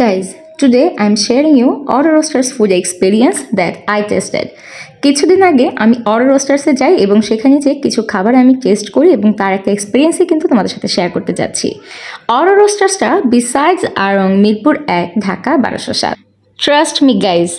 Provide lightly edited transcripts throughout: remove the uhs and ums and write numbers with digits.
Guys, today I'm sharing you Oro Roasters food experience that I tested. কিছুদিন আগে আমি অরো রোস্টার্সে যাই এবং সেখানে যে কিছু খাবার আমি টেস্ট করি এবং তার একটা এক্সপিরিয়েন্সই কিন্তু তোমাদের সাথে শেয়ার করতে যাচ্ছি। অরো রোস্টার্সটা besides Aarong Mirpur 1 Dhaka 1207। Trust me guys,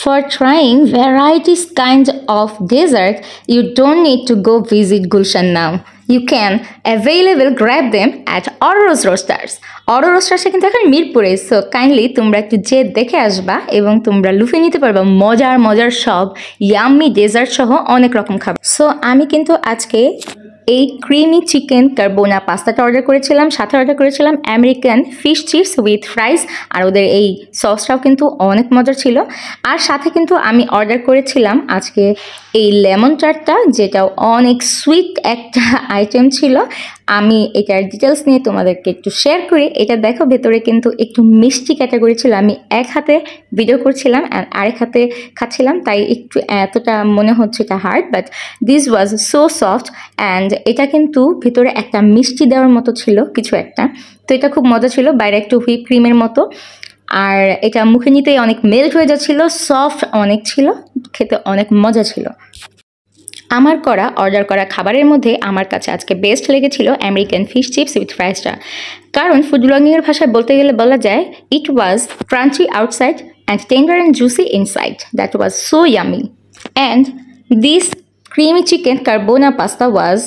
for trying varieties kinds of dessert, you don't need to go visit Gulshan now. You can available grab them at Oro's Roasters. Oro Roasters কিন্তু এখন মিরপুরে, সো কাইন্ডলি তোমরা একটু যে দেখে আসবা এবং তোমরা লুফে নিতে পারবা মজার মজার সব ইয়াম্মি ডেজার্ট সহ অনেক রকম খাবার। সো আমি কিন্তু আজকে এই ক্রিমি চিকেন কার্বোনা পাস্তাটা অর্ডার করেছিলাম, সাথে অর্ডার করেছিলাম American fish chips with fries, আর ওদের এই সসটাও কিন্তু অনেক মজার ছিল। আর সাথে কিন্তু আমি অর্ডার করেছিলাম আজকে এই লেমন চাটটা, যেটাও অনেক সুইট একটা আইটেম ছিল। আমি এটার ডিটেলস নিয়ে তোমাদেরকে একটু শেয়ার করি। এটা দেখো ভেতরে কিন্তু একটু মিষ্টি ক্যাটাগরি ছিল। আমি এক হাতে ভিডিও করছিলাম অ্যান্ড আরেক হাতে খাচ্ছিলাম, তাই একটু এতটা মনে হচ্ছে এটা hard, but this was so soft and এটা কিন্তু ভিতরে একটা মিষ্টি দেওয়ার মতো ছিল কিছু একটা। তো এটা খুব মজা ছিল, বাইরে একটু হুইপ ক্রিমের মতো, আর এটা মুখে নিতেই অনেক মেল্ট হয়ে যাচ্ছিল, সফট অনেক ছিল, খেতে অনেক মজা ছিল। আমার অর্ডার করা খাবারের মধ্যে আমার কাছে আজকে বেস্ট লেগেছিল আমেরিকান ফিশ চিপস উইথ ফ্রাইসটা, কারণ ফুড ব্লগিংয়ের ভাষায় বলতে গেলে বলা যায় it was crunchy outside and tender and juicy inside, that was so yummy. And this creamy chicken carbonara pasta was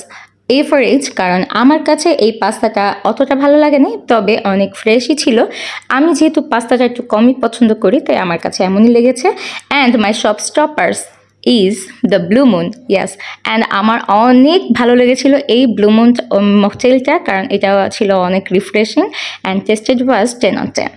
average, কারণ আমার কাছে এই পাস্তাটা অতটা ভালো লাগেনি, তবে অনেক ফ্রেশই ছিল। আমি যেহেতু পাস্তাটা একটু কমই পছন্দ করি, তাই আমার কাছে এমনই লেগেছে। And my showstoppers is the Blue Moon, yes. অ্যান্ড আমার অনেক ভালো লেগেছিল এই ব্লু মুন মকটেলটা, কারণ এটা ছিল অনেক refreshing and tasted was 10 on 10।